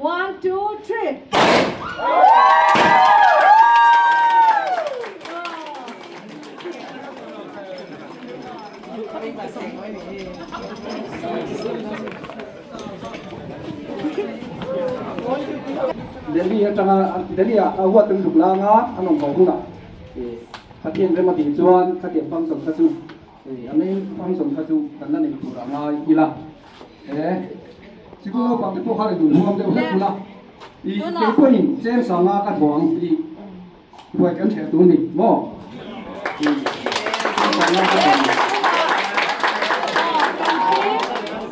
One, two, three. เดี๋ยวนี้จังเดี๋ยวนี้เอาว่าตึงถูกลางอ่ะอันนั้นของคุณอ่ะถ้าเทียนเรื่องมาตีจวนถ้าเทียนฟังสมทัศน์อันนี้ฟังสมทัศน์กันนั่นเองถูกลางอ่ะอีละ지금방대포하는눈호감대로했구나이대포인잼상아가도왕이뭐견체도니뭐상아가도왕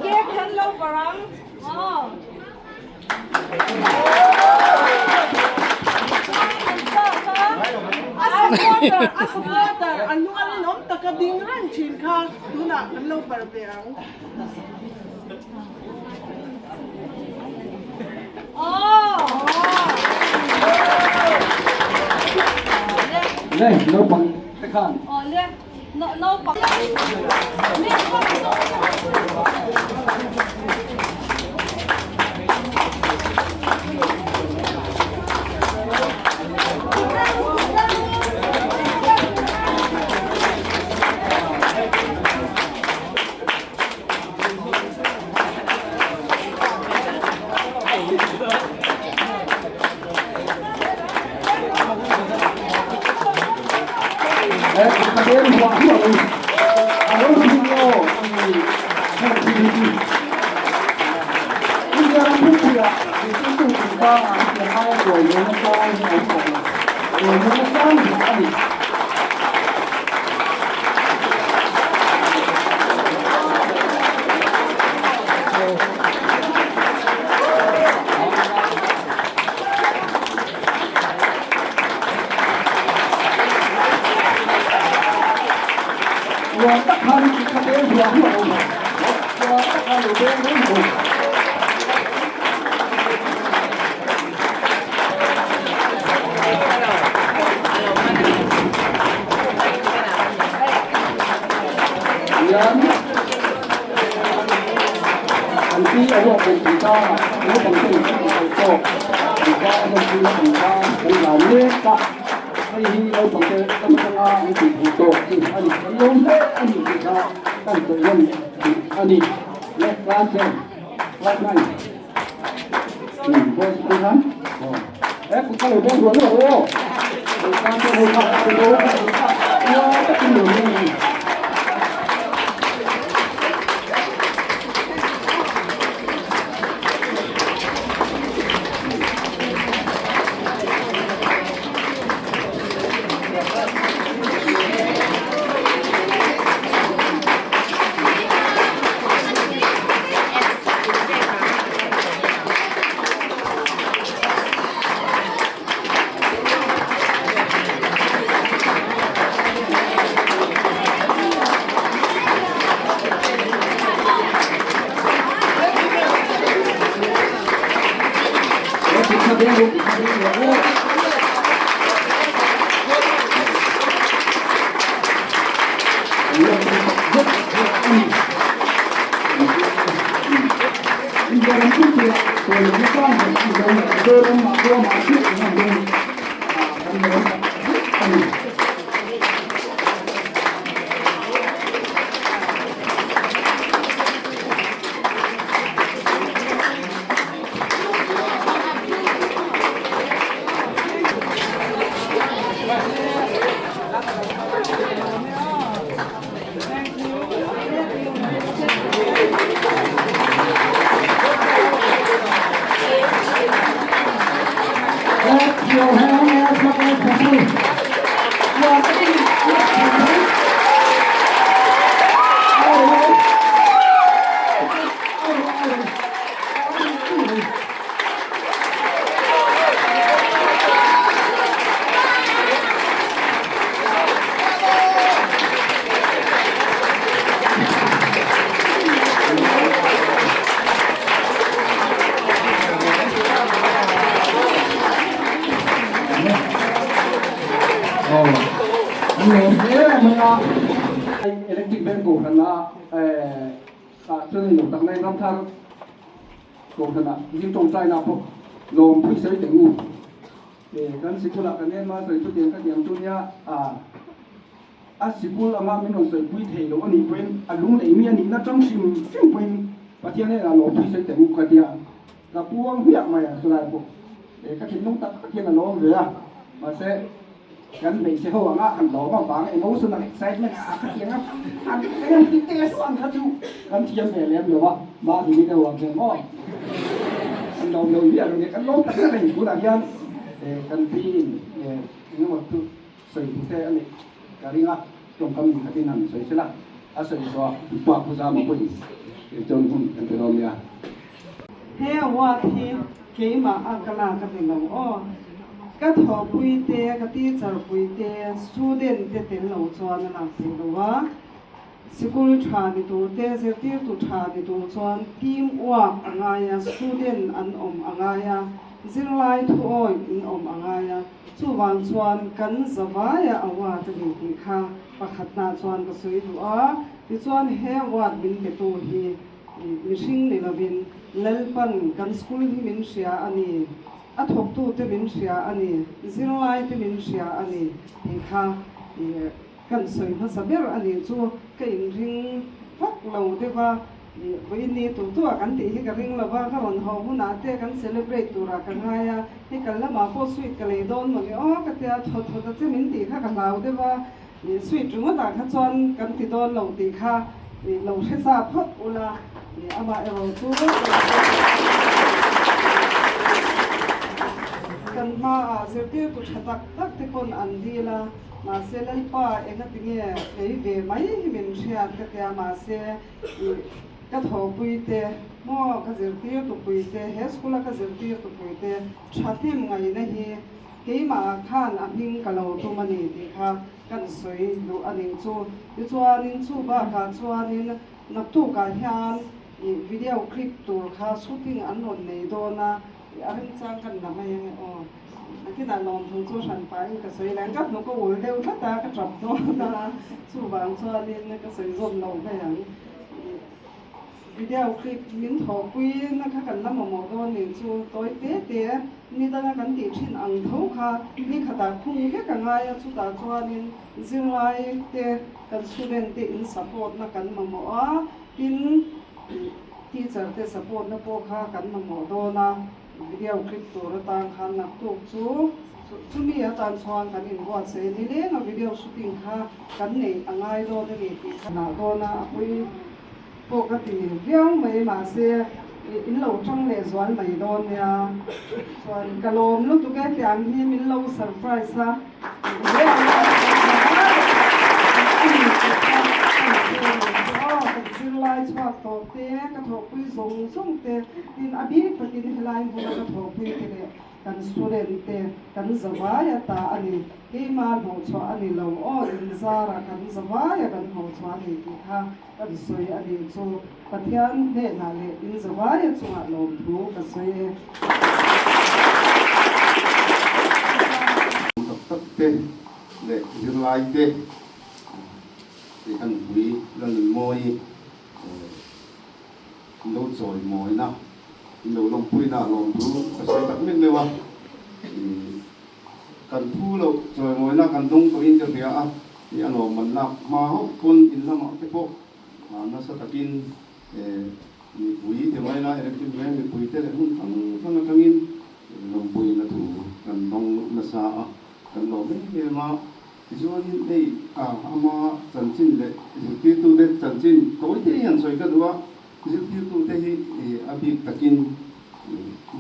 Give hello barang. Oh. Aswater, anu alin om takadingan chinka tuna hello barang. Oh. 네, 너 방, 백한. 네. No 방. 가게는 좋아하고 아로스요 인디아랑 풍부야 풍부가 하고 영어 싸움이 없고 영어 싸움이 아니 딱한 가게는 좋아하고 딱한 요새는 뭐 안티 어머 공기가 이거 방송이 있고 기가 공기가 공기가 아니 이거 방송 tamtanga ang dito ani yung ani kita tanto yan ani left right boss kan kung kayo boss wala oh kanto ho ka ko ya tayo ni anh lộn thế mình à electric van cổ thần là cho nên lúc tận này năm tháng cổ thần là riêng trong trai nào cũng lộn phi sấy tiếng ngủ để kan sikul là cái mà rồi chút tiền các điểm chút nhá sikul ama mình còn rồi quy thể đó anh quên lung lấy mi anh nó trong sim sim quên và thiên này là lộn phi sấy tiếng ngủ cái dia là buông việc mày rồi lại bộ để các thiên nông tập các thiên là lộn rồi mà sẽ gắn về sẽ hậu ngã hẳn đó mà vắng emotional excitement các thiên á cái kinh tế soạn các chú gắn thiên về làm được không mà thì cái đầu hàng mò anh đầu biết rồi cái lỗ tất cả này của đại nhân kan pi ini waktu saya kita ni karena kami hati nan saya celah asal itu apa pusat apa pun jangan pun terlalu ya he wa thi ke ma akala ka te lo o ka tho pui te ka ti char pui te student te te lo chuan na te lo wa school tha ni tu te se ti tu tha ni tu chuan team work anga ya student an anga ya zirlai thu oi in anga ya chu wang chuan kan zawaya awa te ni kha pakhat na chuan ka sui du a ti chuan he wat bin te tu hi mishing ni lovin lalpan kan school hi min sia ani athok tu te min sia ani zirlai te min sia ani ti kha kan soi na saber ani chu ka in ring phok lo de wa với ni tu tu kan ti hi ka ring lo wa ka ron ho hu na te kan celebrate tu ra kan ha ya hi kan la ma po sweet ka le don mo ni o ka te tho tho ta che min ti kha ka lau de wa sweet ru ma ta kha chon kan ti don lo ti kha lo se sa phok ula ama ero tu kan ma se ti tu chatak tak te kon an di la mà sẽ lấy pa em cái tiếng lấy về máy mình share cái kia mà sẽ cái thầu bùi tê mua cái gì tiêu tụ bùi tê hết school cái gì tiêu tụ bùi tê chặt thêm ngày này cái mà khan anh hình cái lâu tụ mà nè thì kha cái suy đủ anh cho anh chú ba kha cho anh nạp tụ cái hàng video clip tụ kha shooting anh ổn này đó na anh trang cái nào mà yang cái nào lòng thùng cho sản phẩm cái sợi láng cắt nó có ủi đều thắt ta cái trọc nó ta chú vàng cho nên cái sợi rôm lòng cái hàng video clip miếng thọ quy nó khác cần lắm mà một đôi liền chú tối té như ta cần tiền trên ăn thấu kha như khát ta không cái càng ai chú ta cho nên riêng lại té cần student té in support nó cần mà một in teacher té support nó po kha cần mà một đôi na video clip tu ratang khan nak tu chu mi atan chuan kan in wat se ni le na video shooting kha kan nei angai do ni ti khana do na pui po ka ti viang mai ma se in lo trong le zuan mai do nya chuan kalom lu tu ka tiang hi min lo surprise ha lai chua to te ka tho pui zong te tin abi patin helai bu ka tho pui te kan student te kan zawaya ta ani ke ma ho chwa ani lo o in zara kan zawaya kan ho chwa ni ti kha kan soi ani chu pathian he na le in zawaya chunga lom thu ka soi tập te le dừng lại te thì kan bui lan moi lâu rồi mồi na lâu lòng pui na lòng thu cái sợi tắc miếng này wa cần thu lâu rồi mồi na cần đông có in cho phía thì anh lòng mình na mà hốc con in na mà cái bộ mà nó sẽ takin pui thì mai na cái chuyện này pui thế là không thằng thằng in lòng pui na thu cần đông na sa cần lòng cái mà cho nên đây ama chân chính đấy cái tu đấy chân chính tối thế hiện rồi cái đó cái tu đấy abi takin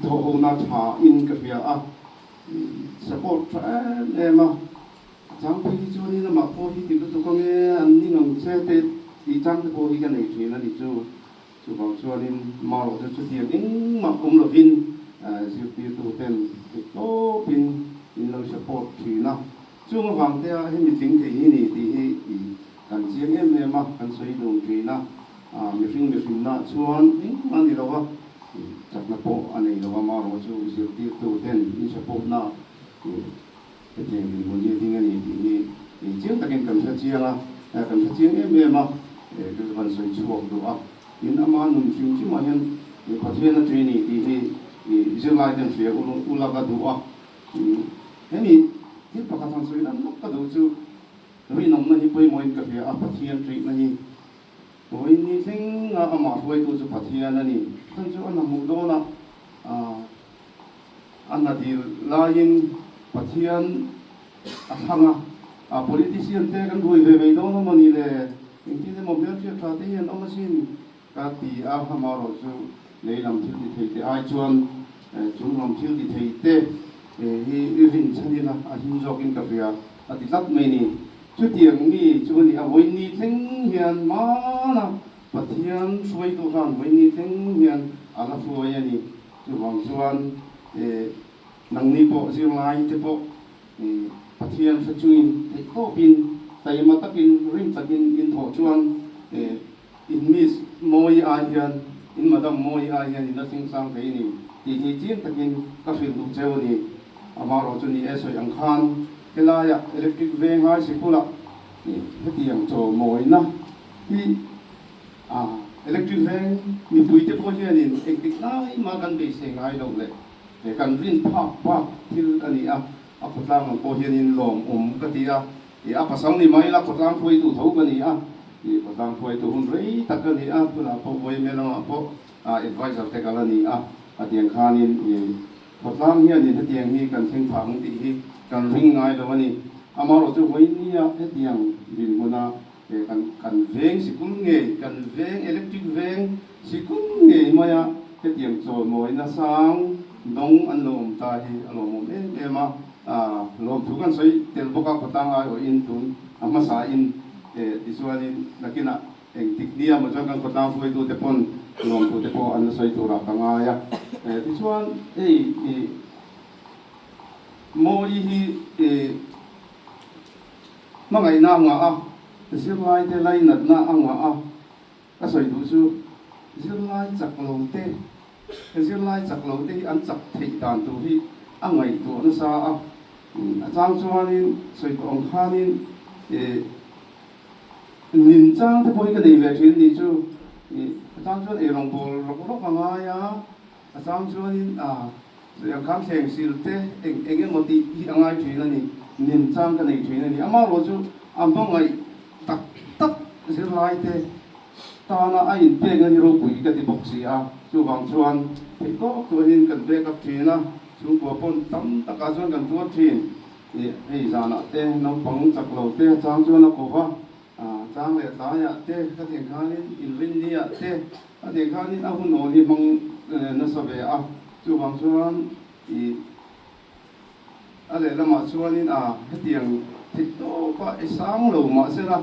thô na cha in cái việc support em mà chẳng phải cho nên là mà cô thì tôi có nghe anh đi ngầm xe tết thì chẳng tôi cô cái này thì nó đi chú bảo cho nên mà lo cho chút tiền nhưng mà cũng là vin cái tu tên to pin in lo support thì nó chung là vàng theo hay mình tính thì cần chiếm em mà cần xây đường thì na mình phim na chuan những anh đi đâu chắc là bộ anh ấy đâu mà rồi chú sự tiêu tu tên đi support na tiền thì muốn như thế này thì chiếc ta kinh cầm sát chiang à cầm sát chiang em mà cái phần sợi chuột đồ à nhưng mà nung chung chứ mà hiện phát hiện là chuyện này thì giờ lại đến phía ulaga đồ à cái nàyที่ประการทางสุรินั้นก็ดูจูวินมนั่นที่ไปมวยกับเฮียอาพัทยันทรีนั่นนี่วันนี้ถึงอามาช่วยดูจูพัทยันนั่นนี่ท่านจูอันนั้นมุดโดนะอันนั้นที่ลายินพัทยันห่างpolitician เตะกันด้วยเวโดนะมันนี่เลยยิ่งที่เราเบียดเบียดท่าที่ยันอมาสินกัดที่อาหามารถจูเลยลำที่ที่เตะไอจวนจุงลำที่ที่เตะhi rin chani na a hin jokin ka pia a ti lat mai ni chu tiang mi chu ni a voi ni theng hian ma na pathian suai tu han voi ni theng hian ala fuai ani chu wang chuan nang ni po zir lai te po pathian sa chuin te ko pin tai ma takin rim takin in tho chuan in mis moi a hian in madam moi a hian in sing sang thei ni ti hi chin takin ka fil du cheu ni amaro chu ni esoi ang khan kelaya electric veng hai sikula ni heti ang cho moi na hi electric veng ni puite po hian in ektik nai ma kan be se ngai lo le kan rin pa thil ani a khotlang po hian in lom ka ti a pasang ni mai la khotlang phoi tu tho ka ni ni khotlang phoi tu hun rei tak ka ni pula po voi me la po advisor te ka la ni tiang khan in khotlang hian in tiang hi kan thing phang ti hi kan ring ngai lo ani amaro chu hoi ni tiang bin huna kan veng sikul nge kan veng electric veng sikul nge maya tiang cho moi na sang dong an lom ta hi alom me ma lom thu kan soi tel boka khotang ai o in tun ama sa in disuani nakina eng tiknia mo kan khotang foi tu te pon lom tu te po an soi tu ra kanga ya disuan moi hi mangai na nga silai te lai nat na anga ka soi du chu silai chak lo te silai chak lo te an chak thei dan tu hi angai tu na sa chang chuanin soi tu ong khanin nin chang te poi ka nei ve thin ni chu chang chuan rong bol rok anga ya chang chuanin yang kham theng sil te eng moti hi angai thin ani nin chang ka nei thin ani ama ro chu ambangai tak silai te ta na ai pe nga ni ro pui ka ti bok si chu wang chuan thei ko tu hin kan be kap thina chung ko pon tam taka chuan kan tu thin ei zana te no pang chak lo te chang chuan ko wa chang le ta ya te ka theng khanin in rin ni ya te ka theng khanin a hun no ni mang na sa ve chu wang chuan ale lama chuanin hetiang thito pa isang lo ma se la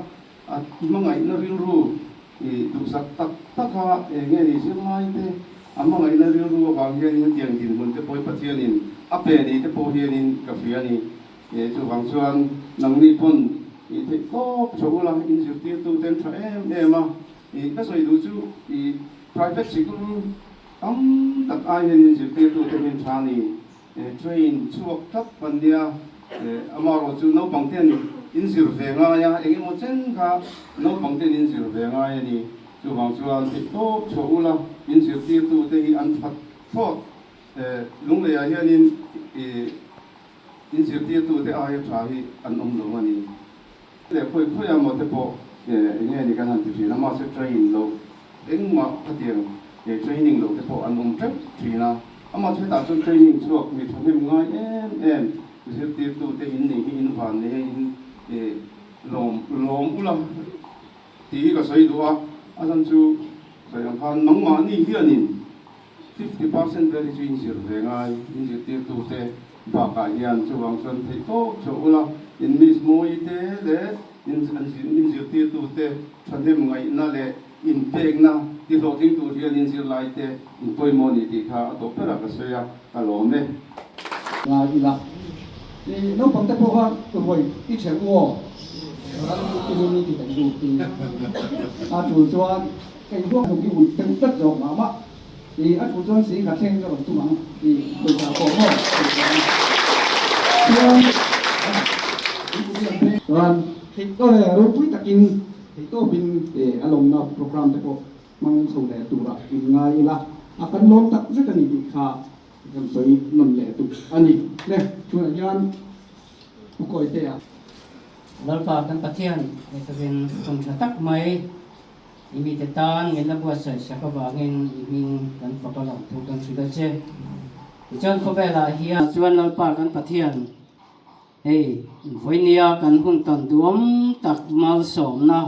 mangai na rin ru du sak tak ha nge ni se mai te mangai na rin ru ba hian ni tiang din mun te poi pathian in ape ni te po hian in ka fia ni chu wang chuan nang ni pon thito chula in ju ti tu ten tha ma ka soi du chu private school tak ai hian in ju ti tu te min tha ni train chuak thap pandia amaro chu no pangten in zir ve nga ya enge mo chen kha no pangten in zir ve nga ya ni chu wang chuan ti to choula in zir ti tu te hi an phat phot lung le ya hian in zir ti tu te ai tha hi an lo ani le khoi mo te po enge ni kan han ti na ma se train lo eng ma patiang training lo te po an trap thina ama chhe ta chun training chuak mi thonim ngai em zir ti tu te in nei in van ne in lom ula ti ka soi du asan chu sai ang khan nang ma ni hianin 50% very chin zir ve ngai in zir ti tu te ba ka hian chu wang chon thei to chu ula in mis moi te le in zir ti tu te thonim ngai na le in pek na ti lo ting tu hian in zir lai te in poi mo ni ti kha to pera ka soya ka lo me là gì là thì nó bằng tay phô hoa từ hồi đi chơi mua anh đi đi thì phải đủ thì chủ cho cái thuốc dùng cái bụi từng tất rồi mà thì chủ cho sĩ cả sen cho bằng tu mà thì được là có thôi chuan thei to ro pui takin thei to bin alom na program te po mang so le tu ra in ngai la akan lom tak zakani ti kha kan soi non le tu ani le chuan yan ko te a lalpa kan pathian ni tabin tum tak mai imi te tan ngin la bua sai sa ka ba ngin iming kan pakala thu kan sida che chuan ko bela hiya chuan lalpa kan pathian hey voinia kan hun tan duam tak mal som na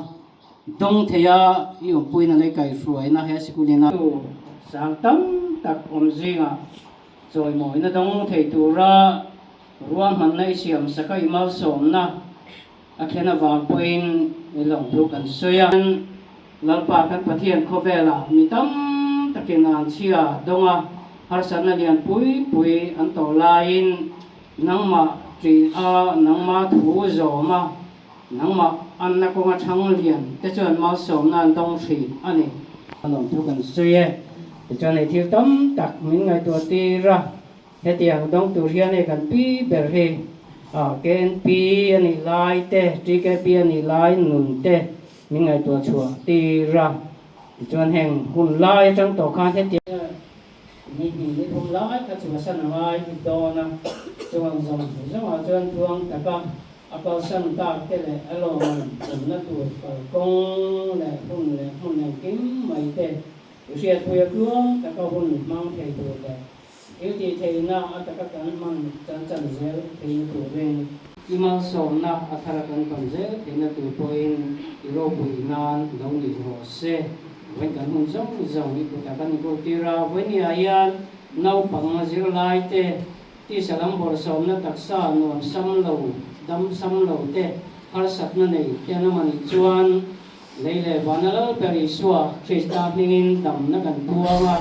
dong theya yom puina le kai ruai na he sikulina tu sang tam tak om zinga choi moi na dong thei tura ruam han nei siam sakai mal som na akhena wang point elong thu kan soyan lalpa kan pathian khovela mitam takena chia donga harsana lian pui pui an to lain nangma tri a nangma thu zo ma nangma an na ko ma thang lian te chuan ma som na dong thri ani along thu kan soye te chuan ei thil tam tak min ngai to ti ra he tiang dong tu hian e kan pi ber he ken pi ani lai te tri ke pi ani lai nun te min ngai to chua ti ra chuan heng hun lai chang to khan he ti ni ni hun lai ka chua san lai ti do na chuan zong chuan tuang ta ka akal san ta ke le alo man chun na tu kong le hun le kim mai te sia thuya kluang ta ka hun mang thei tu le yêu thì thầy na ở tất cả các mong chân chân dễ thì tụ bên imal som na ở tất cả các con dễ thì nó tụ point ilo bùi nan lâu đi hồ se với cả mong giống đi của tất cả những cô tira với nhà yan nấu bằng dễ lại te ti salam bor som na taksa non sam lâu đâm sam lâu te har sat na nei te na mani chuan leile banal periswa Krista ningin dam na kan tuwa ma